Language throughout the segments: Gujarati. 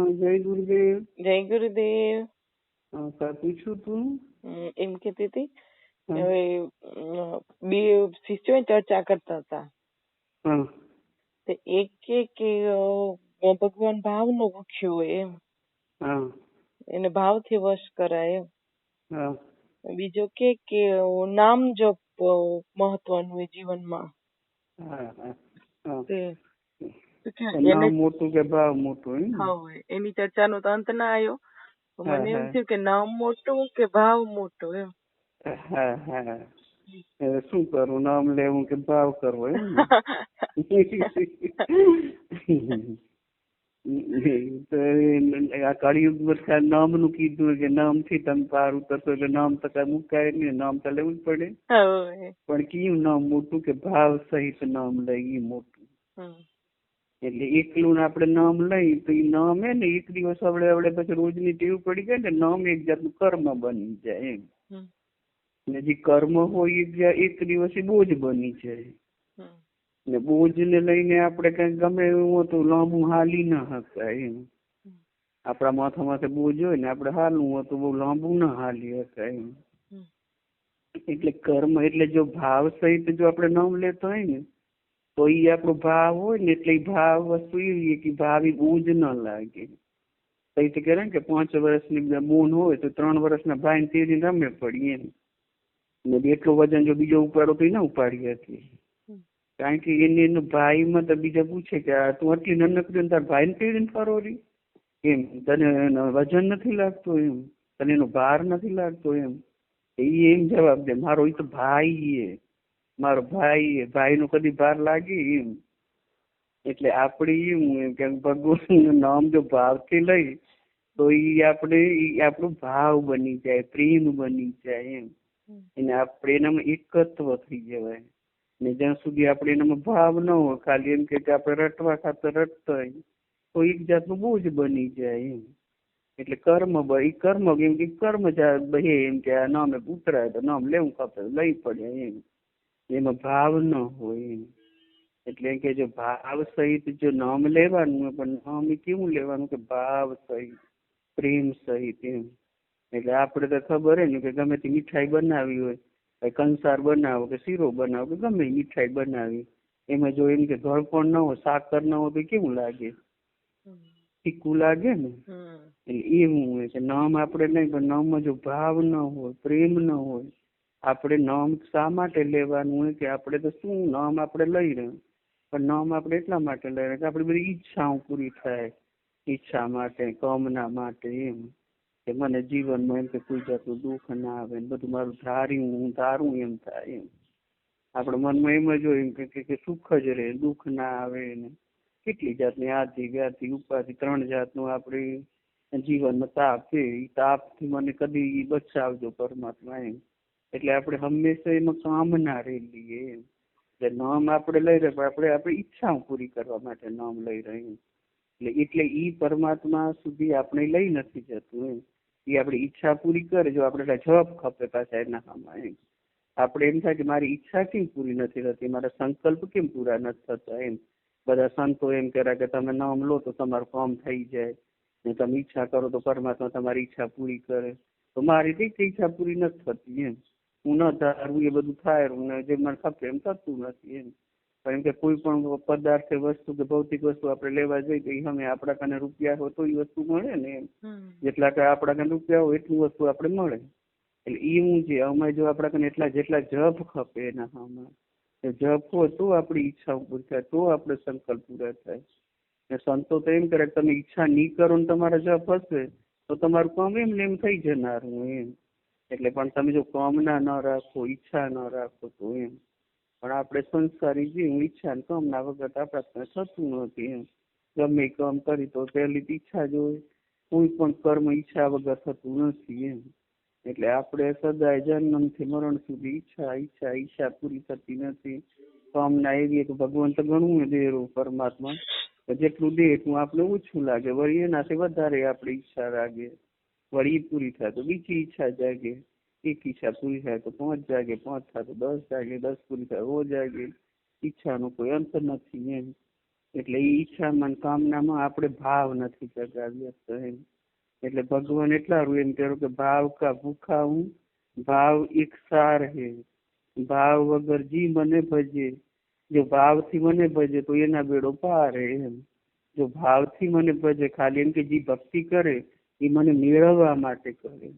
જય ગુરુદેવ. જય ગુરુદેવ. કાંઈ પૂછ્યું તું? એમ કહેતી હતી હવે બે શિષ્યો ચર્ચા કરતા હતા. તો એક કે ભગવાન ભાવ નો ભૂખ્યો હોય એમ, એને ભાવથી વશ કરાય એમ. બીજો કે નામ જપ મહત્વનું હોય જીવનમાં. નામ મોટું કે ભાવ મોટું? હા, એની ચર્ચાનો તો અંત ના આવ્યો. મને એમ થયું કે નામ મોટું કે ભાવ મોટો એમ. શું કરવું, નામ લેવું કે ભાવ કરવો એમ? આ કળિયુગ બધા નામ નું કીધું કે નામ થી તમે પાર ઉતરશો, એટલે નામ તો કઈ મુકાય નહીં, નામ તો લેવું જ પડે. પણ કયું નામ મોટું કે ભાવ સહિત નામ લઈ મોટું. એટલે એકલું આપણે નામ લઈ તો એ નામ હે ને એક દિવસ આપણે પછી રોજની ટેવ પડી જાય ને, નામ એક જાતનું કર્મ બની જાય એમ. ને જે કર્મ હોય એક દિવસ બોજ બની જાય. ને બોજ ને લઈને આપણે કઈ ગમે એવું હતું લાંબુ હાલી ના શકાય એમ. આપણા માથા માથે બોજ હોય ને આપણે હાલવું હતું બહુ લાંબુ ના હાલી શકાય એમ. એટલે કર્મ એટલે જો ભાવ સહિત જો આપણે નામ લેતો હોય ને તો એ આપણો ભાવ હોય ને, એટલે ભાવ વસ્તુ એવી કે ભાવ એ બોજ ના લાગે. તો કે 5 વર્ષની બોન હોય તો 3 વર્ષના ભાઈ તેરી રમે પડી એમ. ને એટલું વજન જો બીજો ઉપાડો તો ના ઉપાડી હતી, કારણ કે એનો ભાઈમાં તો બીજા પૂછે કે તું આટલી નાનકડી તાર ભાઈ ને તેડીને ફરો રહી એમ, તને વજન નથી લાગતું એમ, તને એનો ભાર નથી લાગતો એમ. એ એમ જવાબ દે, મારો એ તો ભાઈ એ, મારો ભાઈ ભાઈ નો કદી ભાર લાગે એમ. એટલે આપણે એમ કે ભગવાન નું નામ જો ભાવથી લઈ તો એ આપણે આપણો ભાવ બની જાય, પ્રેમ બની જાય એમ. એને આપણે એનામાં એકત્વ થઈ જવાય. ને જ્યાં સુધી આપણે એનામાં ભાવ ન હોય, ખાલી એમ કે આપણે રટવા ખાતર રટતા હોય તો એક જાતનું બોજ બની જાય એમ. એટલે કર્મ એમ કે કર્મ એમ કે આ નામે ઉતરાય તો નામ લેવું ખાતર લઈ પડે એમ. એમાં ભાવ ન હોય એમ. એટલે કે જો ભાવ સહિત જો નામ લેવાનું હોય, પણ નામ કેવું લેવાનું કે ભાવ સહિત, પ્રેમ સહિત એમ. એટલે આપણે તો ખબર હે ને કે ગમે તે મીઠાઈ બનાવી હોય, કંસાર બનાવો કે શીરો બનાવો કે ગમે મીઠાઈ બનાવી, એમાં જો એમ કે ગળપણ ન હોય, સાકર ન હોય તો કેવું લાગે? ફીકું લાગે ને. એટલે એવું હોય કે નામ આપણે નહીં, પણ નામમાં જો ભાવ ન હોય, પ્રેમ ન હોય, આપણે નામ શા માટે લેવાનું હોય કે આપણે તો શું નામ આપણે લઈ રહ્યા, પણ નામ આપણે એટલા માટે લઈ રહ્યા કે આપણી બધી ઈચ્છાઓ પૂરી થાય, ઈચ્છા માટે, કામના માટે એમ. કે મને જીવનમાં એમ કે કોઈ જાતનું દુઃખ ના આવે, બધું મારું ધારું એમ થાય એમ. આપણે મનમાં એમ જ હોય કે સુખ જ રહે, દુઃખ ના આવે ને. કેટલી જાતની આદિ વ્યાધિ ઉપાધિ 3 જાતનું આપણે જીવનમાં તાપ છે, એ તાપથી મને કદી બચાવજો પરમાત્મા એમ. એટલે આપણે હંમેશા એમાં કામના રહેલી એમ. નામ આપણે લઈ રહ્યા, આપણે આપણી ઈચ્છાઓ પૂરી કરવા માટે નામ લઈ રહ્યા. એટલે ઈ પરમાત્મા સુધી આપણે લઈ નથી જતું એમ. એ આપણી ઈચ્છા પૂરી કરે. જો આપણે જવાબ ખપે પાછા એના આમાં એમ, આપણે એમ થાય કે મારી ઈચ્છા કેમ પૂરી નથી થતી, મારા સંકલ્પ કેમ પૂરા નથી થતા એમ. બધા સંતો એમ કર્યા કે તમે નામ લો તો તમારું કામ થઈ જાય, ને તમે ઈચ્છા કરો તો પરમાત્મા તમારી ઈચ્છા પૂરી કરે. તો મારી કઈ ઈચ્છા પૂરી નથી થતી એમ. હું ન ધારું એ બધું થાય, જે મને ખપે એમ થતું નથી એમ. કારણ કે કોઈ પણ પદાર્થ વસ્તુ કે ભૌતિક વસ્તુ આપણે લેવા જઈએ તો અમે આપણા કાને રૂપિયા હોય તો એ વસ્તુ મળે ને એમ. જેટલા કે આપણા કાને રૂપિયા હોય એટલી વસ્તુ આપણે મળે. એટલે એવું છે અમે જો આપણા કાને જેટલા જપ ખપે એના આમાં જપ હોય તો આપણી ઈચ્છા પૂરી થાય, તો આપણે સંકલ્પ પૂરા થાય. ને સંતો તો એમ કરે તમે ઈચ્છા નહીં કરો ને તમારા જપ હશે તો તમારું કામ એમને એમ થઈ જનારું એમ. એટલે પણ તમે જો કામના ન રાખો, ઈચ્છા ન રાખો તો એમ. પણ આપણે સંસ્કારી જીવ, ઈચ્છા ને કામના વગર આપણા થતું નથી એમ. ગમે કામ કરી તો પહેલી ઈચ્છા જ હોય, કોઈ પણ કર્મ ઈચ્છા વગર થતું નથી એમ. એટલે આપણે સદાય જન્મથી મરણ સુધી ઈચ્છા પૂરી થતી નથી. કામના એવી તો ભગવાન તો ઘણું દેરું પરમાત્મા, જેટલું દે એટલું આપણે ઓછું લાગે, વળી એનાથી વધારે આપણે ઈચ્છા લાગે. વળી પૂરી થાય તો બીજી ઈચ્છા જાગે, 1 ઈચ્છા પૂરી થાય તો 5 જાગે, 5 થાય તો 10 જાગે, 10 પૂરી થાય તો જાગે. ઈચ્છાનો કોઈ અંત નથી એમ. એટલે એ ઈચ્છામાં ને કામનામાં આપણે ભાવ નથી જગાવ્યા એમ. એટલે ભગવાન એટલા એમ કહ્યું કે ભાવ કા ભૂખા હું, ભાવ એક સાર હે, ભાવ વગર જી મને ભજે, જો ભાવથી મને ભજે તો એના બેડો પાર હે એમ. જો ભાવથી મને ભજે, ખાલી એમ કે જે ભક્તિ કરે એ મને મેળવવા માટે કરે.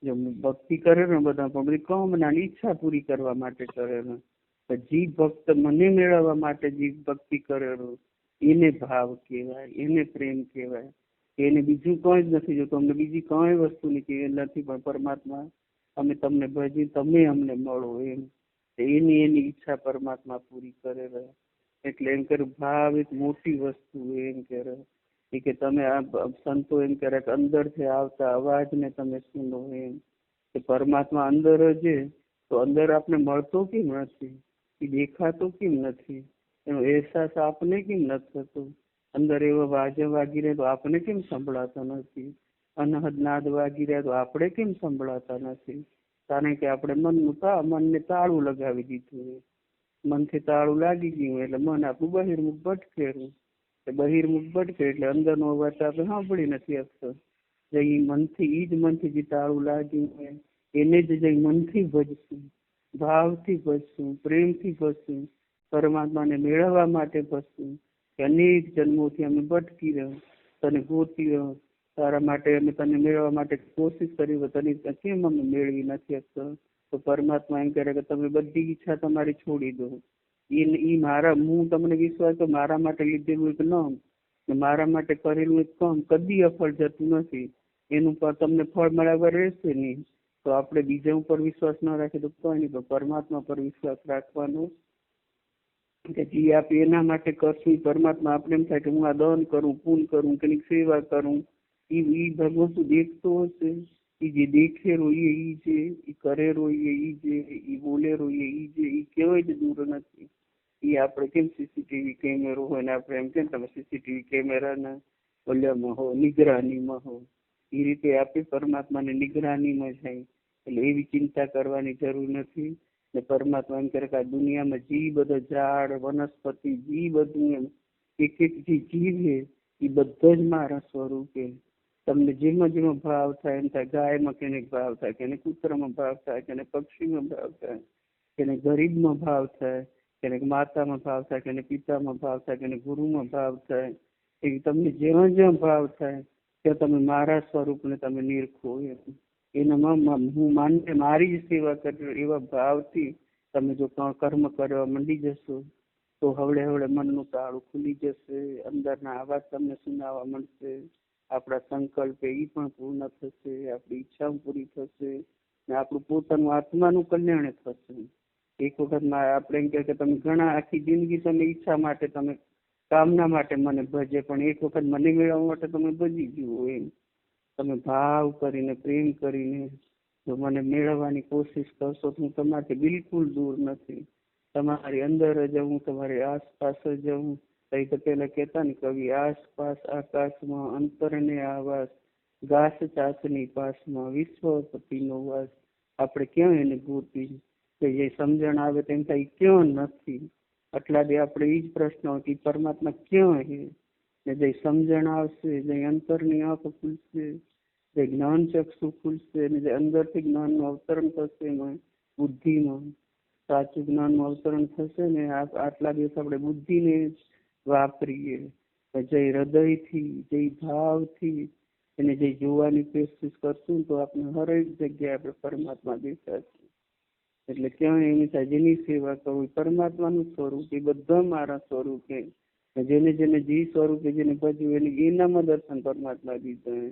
જો ભક્તિ કરે ને બધા પણ બધી કામના ઈચ્છા પૂરી કરવા માટે કરે ને, જી ભક્ત મને મેળવવા માટે જે ભક્તિ કરેલો એને ભાવ કહેવાય, એને પ્રેમ કહેવાય. એને બીજું કઈ જ નથી જોતું, અમને બીજી કઈ વસ્તુ નથી, પણ પરમાત્મા અમે તમને ભજી તમે અમને મળો એમ. એની ઈચ્છા પરમાત્મા પૂરી કરે. એટલે એમ કર્યું ભાવ એક મોટી વસ્તુ એમ કે તમે આ સંતો એમ કરે કે અંદરથી આવતા અવાજને તમે સુનો એમ. કે પરમાત્મા અંદર જ, તો અંદર આપને મળતો કેમ નથી, એ દેખાતો કેમ નથી, એનો અહેસાસ આપને કેમ નથી થતો. અંદર એવો વાજે વાગી રહ્યા તો આપણે કેમ સંભળાતા નથી, અનહદ નાદ વાગી રહ્યા તો આપણે કેમ સંભળાતા નથી. કારણ કે આપણે મનને તાળું લગાવી દીધું. મનથી તાળું લાગી ગયું એટલે મન આપણું બહિર્મુખ ભટકેલું. બહિર્મુખ ભટકે એટલે અંદરનો અવાજ આપણે સાંભળી નથી શકતો. જે મનથી ઈ જ મનથી જે તાળું લાગ્યું હોય એને જ જઈ મનથી ભજશું, ભાવથી ભજશું, પ્રેમથી ભજશું, પરમાત્માને મેળવવા માટે ભજશું. અનેક જન્મોથી અમે ભટકી રહ્યો, તને ગોતી રહ્યો, તારા માટે અમે તને મેળવવા માટે કોશિશ કરી, તને કેમ અમે મેળવી નથી શકતો. તો પરમાત્મા એમ કહે કે તમે બધી ઈચ્છા તમારી છોડી દો. એ મારા, હું તમને વિશ્વાસ તો મારા માટે લીધેલું એક નામ, મારા માટે કરેલું એક કામ કદી અફળ જતું નથી. એનું પર તમને ફળ મળ્યા રહેશે નહીં. તો આપણે બીજા ઉપર વિશ્વાસ ન રાખીએ તો કઈ નહીં, તો પરમાત્મા પર વિશ્વાસ રાખવાનો કે જે આપણે એના માટે કરશું. પરમાત્મા આપણે એમ થાય કે હું આ દાન કરું, પૂન કરું, કે સેવા કરું, એ ભગવાન શું દેખતો હશે? એ જે દેખેલો એ છે, એ કરેલો એ છે, એ બોલેલો એ છે, એ કેવાય જ દૂર નથી. એ આપણે કેમ સીસીટીવી કેમેરો હોય ને આપણે એમ કેમ તમે સીસીટીવી કેમેરાના ઓલામાં હો, નિગરાનીમાં હો, એ રીતે આપણે પરમાત્માને નિગરાનીમાં જાય. એટલે એવી ચિંતા કરવાની જરૂર નથી. ને પરમાત્મા એમ કરે કે આ દુનિયામાં જે બધા ઝાડ વનસ્પતિ જે બધું એમ એક એક જે જીવ છે એ બધા જ મારા સ્વરૂપે. તમને જેમાં જેમાં ભાવ થાય એમ થાય, ગાયમાં કેને ભાવ થાય, કેને કૂતરામાં ભાવ થાય, કેને પક્ષીમાં ભાવ થાય, કેને ગરીબમાં ભાવ થાય, કેને માતામાં ભાવ થાય, કેને પિતામાં ભાવ થાય, કેને ગુરુમાં ભાવ થાય. એ તમને જેમાં જેમાં ભાવ થાય ત્યાં તમે મારા સ્વરૂપને તમે નિરખો. એનામાં હું માનને મારી જ સેવા કરી એવા ભાવથી તમે જો કર્મ કરવા મંડી જશો તો હવડે હવડે મનનું તાળું ખુલી જશે, અંદરના આવાજ તમને સુનાવા મળશે, આપણા સંકલ્પ એ પણ પૂર્ણ થશે, આપણી ઈચ્છાઓ પૂરી થશે ને આપણું પોતાનું આત્માનું કલ્યાણ થશે. એક વખત આપણે એમ કે તમે ઘણા આખી જિંદગી તમે ઈચ્છા માટે તમે કામના માટે મને ભજે, પણ એક વખત મને મેળવવા માટે તમે ભજી જુઓ એમ. તમે ભાવ કરીને પ્રેમ કરીને જો મને મેળવવાની કોશિશ કરશો તો હું તમારાથી બિલકુલ દૂર નથી. તમારી અંદર જ હું, તમારી આસપાસ જ હું. કઈ તો પેલા કહેતા ને કવિ, આસપાસ આકાશમાં અંતરને આવાસ, ઘાસ ચાસની પાસમાં વિશ્વપતિનો વાસ. આપણે ક્યાં એને ગોતી કે જે સમજણ આવે તેમ થાય ક્યાં નથી. આટલા દે આપણે એ જ પ્રશ્ન કે પરમાત્મા ક્યાં છે? ને જે સમજણ આવશે, જે અંતરની આંખ ખુલશે, જે જ્ઞાન ચક્ષુ ખુલશે, ને જે અંદરથી જ્ઞાનનું અવતરણ થશે એમાં બુદ્ધિમાં, સાચું જ્ઞાનનું અવતરણ થશે ને આટલા દિવસ આપણે બુદ્ધિને વાપરીએ, જે હૃદયથી, જે ભાવથી એને જે જોવાની કોશિશ કરશું તો આપણે હરેક જગ્યાએ આપણે પરમાત્મા દેખાશે. એટલે ક્યાં એની થાય જેની સેવા કરવું પરમાત્માનું સ્વરૂપ, એ બધા મારા સ્વરૂપે. જેને જેને જે સ્વરૂપે જેને ભજવું એને એનામાં દર્શન પરમાત્મા દીધા.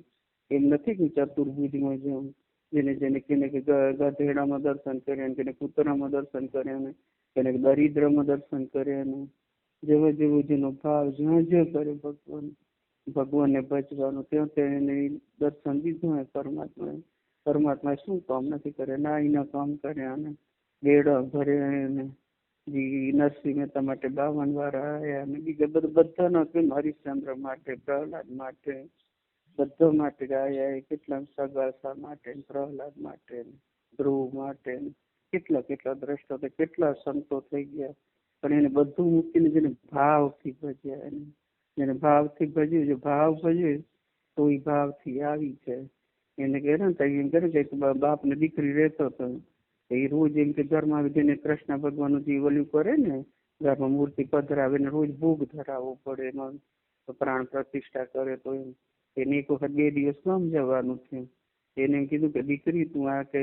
એમ નથી કે ચતુર્ભુજમાં જાઉં, જેને જેને કેને કે ગધેડામાં દર્શન કર્યા, કેને કૂતરામાં દર્શન કર્યા, કેને દરિદ્રમાં દર્શન કર્યા. જેવો જેવો જેનો ભાવ જ્યાં જ્યાં કરે ભગવાનને ભજવાનું ત્યાં ત્યાં એને દર્શન દીધું હોય પરમાત્માએ. પરમાત્માએ શું કામ નથી કર્યા? ના એના કામ કર્યા ને બેડા ભર્યા ને નરસિંહ મહેતા માટે 52 વાર આવ્યા ને બીજા બધાના કેમ હરિશ્ચંદ્ર માટે, પ્રહલાદ માટે, બધા માટે આવ્યા. કેટલા સગાસા માટે, પ્રહલાદ માટે, ધ્રુવ માટે, કેટલા કેટલા દ્રષ્ટા કેટલા સંતો થઈ ગયા. પણ એને બધું મૂકીને જેને ભાવથી ભજ્યા, જેને ભાવથી ભજ્યું, જે ભાવ ભજે તો એ ભાવથી આવી જાય. એને કહે ને એમ કરે કે બાપ ને દીકરી રહેતો હતો, એ રોજ એમ કે ઘરમાં આવી જઈને કૃષ્ણ ભગવાનનું જે ઓલું કરે ને, ઘરમાં મૂર્તિ પધરાવે ને રોજ ભોગ ધરાવવો પડે, એમાં પ્રાણ પ્રતિષ્ઠા કરે. તો એને એક વખત 2 દિવસ સમજાવવાનું છે. એને એમ કીધું કે દીકરી તું આ કે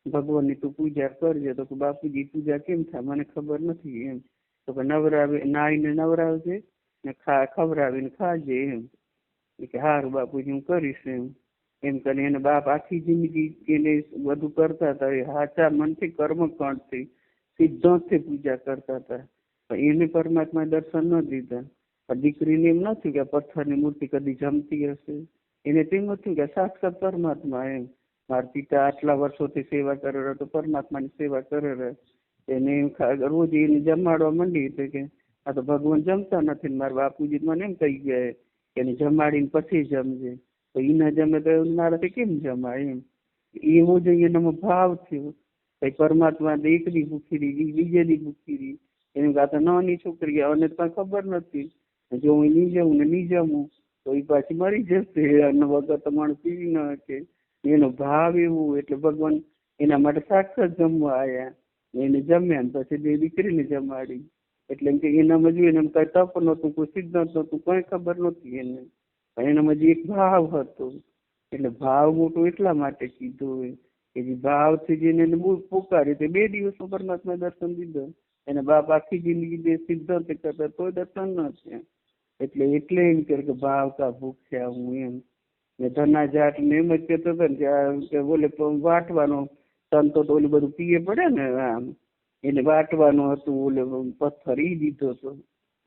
ભગવાનની તું પૂજા કરજે. તો બાપુજી પૂજા કેમ થાય મને ખબર નથી એમ. તો કે નવરાવે, નાઈને નવરાવજે ને ખવડાવીને ખાજે એમ. કે હારું બાપુજી હું કરીશ એમ કરીને એને બાપ આખી જિંદગી એને બધું કરતા હતા. એ સાચા મનથી કર્મકાંડથી સિદ્ધાંતથી પૂજા કરતા હતા. પણ એને પરમાત્મા દર્શન ન દીધા. પણ દીકરીને એમ નથી કે પથ્થરની મૂર્તિ કદી જમતી હશે. એને તેમ હતું કે સાક્ષાત પરમાત્મા એમ. મારા પિતા આટલા વર્ષોથી સેવા કરે તો પરમાત્માની સેવા કરે. એને રોજ એને જમાડવા માંડી કે આ તો ભગવાન જમતા નથી. મારા બાપુજી મને એમ કહી ગયા કે એને જમાડીને પછી જમજે. તો એ ના જમે તો મારાથી કેમ જમાય એમ. એવો જ એનામાં ભાવ થયો. પરમાત્મા એક દી ભૂખી રહી, બીજે દી ભૂખી રહી. એને આ તો નાની છોકરી અને તો ખબર નથી, જો હું નહીં જમું ને નહીં જમું તો એ પાછી મરી જશે. અને વગર તો માણસ પીવી ન શકે. એનો ભાવ એવું. એટલે ભગવાન એના માટે સાક્ષાત જમવા આવ્યા. એને જમ્યા ને પછી દીકરીને જમાડી. એટલે એમ કે એનામાં જોયું એને કઈ તપ નહોતું, કોઈ સિદ્ધાંત નહોતું, કઈ ખબર નહોતી એને. એનામાં જે એક ભાવ હતો. એટલે ભાવ મોટો એટલા માટે કીધું કે જે ભાવથી જેને પોકારી તે 2 દિવસમાં પરમાત્મા દર્શન દીધો. એને બાપ આખી જિંદગી સિદ્ધાંત કરતા તો દર્શન ન છે. એટલે એમ કે ભાવ કા ભૂખ્યા હું એમ. ને ધના જાટ ને એમ જ કહેતો હતો ને કે બોલે વાટવાનો સંતો તો ઓલું બધું પીએ પડે ને આમ એને વાટવાનું હતું. ઓલે પથ્થર ઈ દીધો હતો.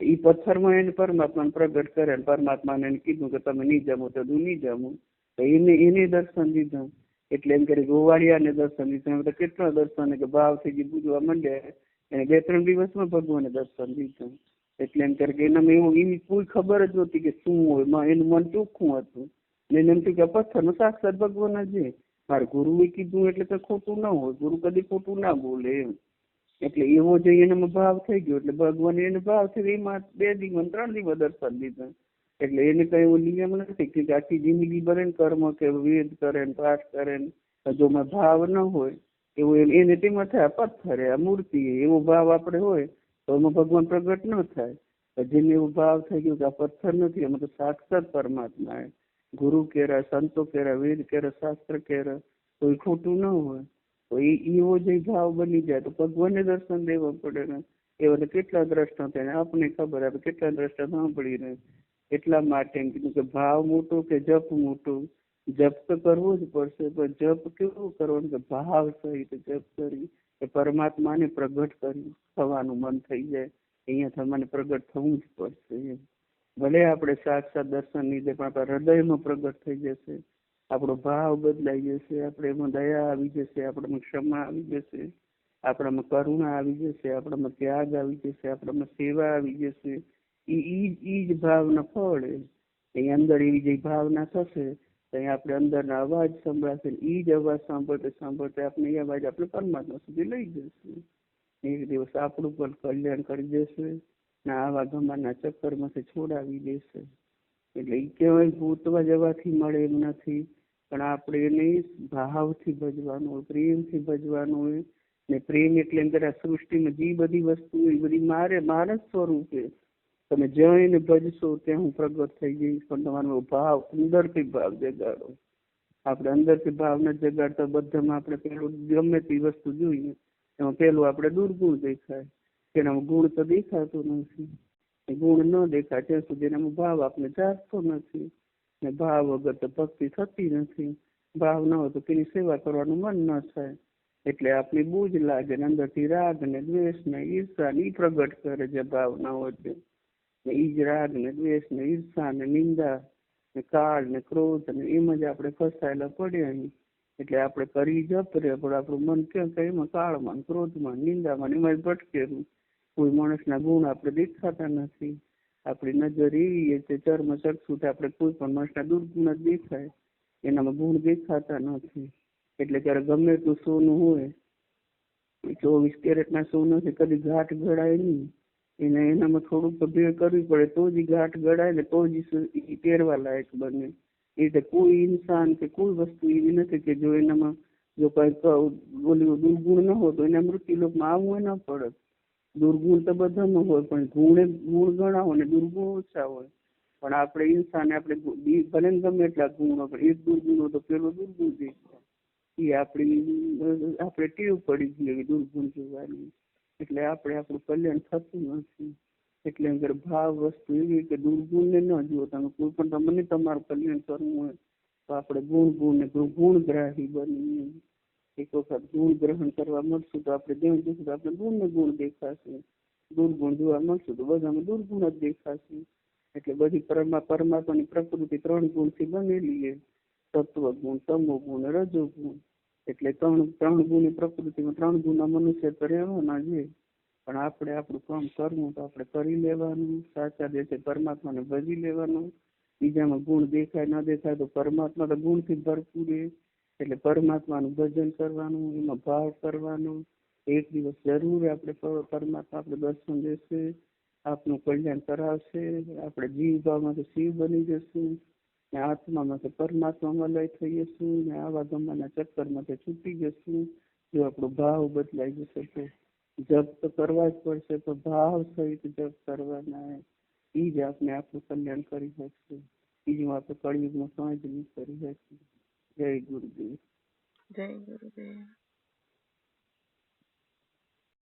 એ પથ્થરમાં એને પરમાત્માને પ્રગટ કરે. પરમાત્માને એને કીધું કે તમે નહીં જમો તો હું નહીં જમું. તો એને દર્શન દીધું. એટલે એમ કરી ગોવાળિયાને દર્શન દીધું. એમ કેટલા દર્શન કે ભાવથી જે પૂજવા માંડે એને 2-3 દિવસમાં ભગવાને દર્શન દીધું. એટલે એમ કરે કે એનામાં એવું એની કોઈ ખબર જ નહોતી કે શું હોય. એનું મન ચોખ્ખું હતું. એને એમ થયું કે પથ્થરનો સાક્ષાત ભગવાન જ. મારે ગુરુએ કીધું એટલે કઈ ખોટું ના હોય. ગુરુ કદી ખોટું ના બોલે એમ. એટલે એવો જ એનામાં ભાવ થઈ ગયો. એટલે ભગવાન એને ભાવ થઈ એમાં 2 દિવસ 3 દિવસ દર્શન દીધા. એટલે એને કઈ એવો નિયમ નથી કે આખી જિંદગી ભરે કર્મ કે વેદ કરે પાઠ કરે, જો ભાવ ન હોય એવું એને તેમાં થાય પથ્થર આ મૂર્તિ. એવો ભાવ આપણે હોય તો એમાં ભગવાન પ્રગટ ન થાય. જેને એવો ભાવ થઈ ગયો કે આ પથ્થર નથી, એમાં તો સાક્ષાત પરમાત્મા. ગુરુ કેરા, સંતો કેરા, વેદ કેરા, શાસ્ત્ર કેરા, કોઈ ખોટું ન હોય. તો એવો જે ભાવ બની જાય તો ભગવાનને દર્શન દેવા પડે ને. એવા તો કેટલા દ્રષ્ટા થાય આપને ખબર આપે કેટલા દ્રષ્ટા સાંભળી રહે. એટલા માટે એમ કીધું કે ભાવ મોટો કે જપ મોટો. જપ તો કરવો જ પડશે, પણ જપ કેવું કરવાનું કે ભાવ સહિત જપ કરી કે પરમાત્માને પ્રગટ કરી થવાનું મન થઈ જાય. અહીંયા તમારે પ્રગટ થવું જ પડશે. ભલે આપણે સાક્ષાત દર્શન લીધે પણ આપણા હૃદયમાં પ્રગટ થઈ જશે. આપણો ભાવ બદલાઈ જશે. આપણે એમાં દયા આવી જશે, આપણામાં ક્ષમા આવી જશે, આપણામાં કરુણા આવી જશે, આપણામાં ત્યાગ આવી જશે, આપણામાં સેવા આવી જશે. ઈ જ ભાવના ફળ. અહીં અંદર એવી જે ભાવના થશે ત્યાં આપણે અંદરના અવાજ સંભળાશે. ઈ જ અવાજ સાંભળતે સાંભળતે આપણે એ અવાજ આપણે પરમાત્મા સુધી લઈ જશે. એક દિવસ આપણું પણ કલ્યાણ કરી દેશે ને આવા ગમાના ચક્કરમાંથી છોડાવી દેશે. એટલે એ કહેવાય ભૂતવા જવાથી મળે એમ નથી, પણ આપણે એને ભાવથી ભજવાનું હોય, પ્રેમથી ભજવાનું હોય. ને પ્રેમ એટલે એમ કે સૃષ્ટિમાં જે બધી વસ્તુ એ બધી મારા જ સ્વરૂપે. તમે જઈને ભજશો ત્યાં હું પ્રગટ થઈ જઈશ. પણ તમારો ભાવ અંદરથી ભાવ જગાડો. આપણે અંદરથી ભાવ ન જગાડતા બધામાં આપણે પેલું ગમે તે વસ્તુ જોઈએ એમાં પેલું આપણે દુર્ગુણ દેખાય. એનામાં ગુણ તો દેખાતો નથી. ગુણ ન દેખાય ત્યાં સુધી એનામાં ભાવ આપણે જાગતો નથી. ને ભાવ વગર તો ભક્તિ થતી નથી. ભાવ ન હોય તો તેની સેવા કરવાનું મન ન થાય. એટલે આપણી બૂજ લાગે ને અંદરથી રાગ ને દ્વેષ ને ઈર્ષા ને પ્રગટ કરે છે. ભાવ ના હોય છે ઈ જ રાગ ને દ્વેષ ને ઈર્ષા ને નિંદા ને કાળ ને ક્રોધ ને એમ જ આપણે ફસાયેલા પડ્યા અહીં. એટલે આપણે કરી જપરે પણ આપણું મન ક્યાં કઈ એમાં કાળમાં, ક્રોધમાં, નિંદામાં એમાં જ ભટકેલું. કોઈ માણસના ગુણ આપણે દેખાતા નથી. આપણી નજર એવી છે ચર્મ ચક્ષુ આપણે કોઈ પણ માણસના દુર્ગુણ જ દેખાય, એનામાં ગુણ દેખાતા નથી. એટલે ત્યારે ગમે એટલું સોનું હોય 24 કેરેટના સોનાથી કદી ઘાટ ઘડાય નહીં. એને એનામાં થોડુંક તો ભેળ કરવી પડે તો જ ઈ ગાંઠ ગળાય ને તો જ ઈ પહેરવા લાયક બને. એ રીતે કોઈ ઇન્સાન કે કોઈ વસ્તુ એવી નથી કે જો એનામાં જો કઈ ઓલી દુર્ગુણ ન હોય તો એના મૃત્યુલોકમાં આવવું ન પડે. દુર્ગુણ તો બધામાં હોય પણ ગુણ ઘણા હોય ને દુર્ગુણ ઓછા હોય. પણ આપણે ઇન્સાન આપણે ભલે ને ગમે એટલા ગુણ હોય પણ એક દુર્ગુણ હોય તો પેલો દુર્ગુણ દેખાય. એ આપણે ટેવ પડી ગઈ દુર્ગુણ જોવાની. એટલે આપણું કલ્યાણ થતું નથી. એટલે અંદર ભાવ વસ્તુ એવી કે દુર્ગુણને ન જુઓ. તમે કોઈ પણ તમને તમારું કલ્યાણ કરવું હોય તો આપણે ગુણગ્રાહી બની એક વખત ગુણ ગ્રહણ કરવા મળશું તો આપણે જેમ જોશું તો આપણે ગુણ ને ગુણ દેખાશે. દુર્ગુણ જોવા મળશું તો બધામાં દુર્ગુણ જ દેખાશે. એટલે બધી પરમાત્માની પ્રકૃતિ 3 ગુણથી બનેલી છે. સત્વ ગુણ, તમો ગુણ, રજો ગુણ. એટલે ત્રણ ગુણની પ્રકૃતિમાં 3 ગુણના મનુષ્ય તો રહેવાના છે. પણ આપણે આપણું કામ કરવું તો આપણે કરી લેવાનું. સાચા દેશે પરમાત્માને ભજી લેવાનું. બીજામાં ગુણ દેખાય ન દેખાય તો પરમાત્મા તો ગુણથી ભરપૂર છે. એટલે પરમાત્માનું ભજન કરવાનું, એમાં ભાવ કરવાનો. એક દિવસ જરૂર આપણે પરમાત્મા આપણે દર્શન દેશે, આપનું કલ્યાણ કરાવશે. આપણે જીવ ભાવમાંથી શિવ બની જશું ને આત્મામાંથી પરમાત્મામાં લય થઈ જશું ને આવા ગમાના ચક્કરમાંથી છૂટી જશું. જો આપણો ભાવ બદલાઈ જશે તો જપ તો કરવા જ પડશે, તો ભાવ સહિત જપ કરવાના. એ જ આપણે આપણું કલ્યાણ કરી શકશે. બીજું આપણે કળિયુગમાં કાંઈ જ નહીં કરી શકીએ. જય ગુરુદેવ. જય ગુરુદેવ.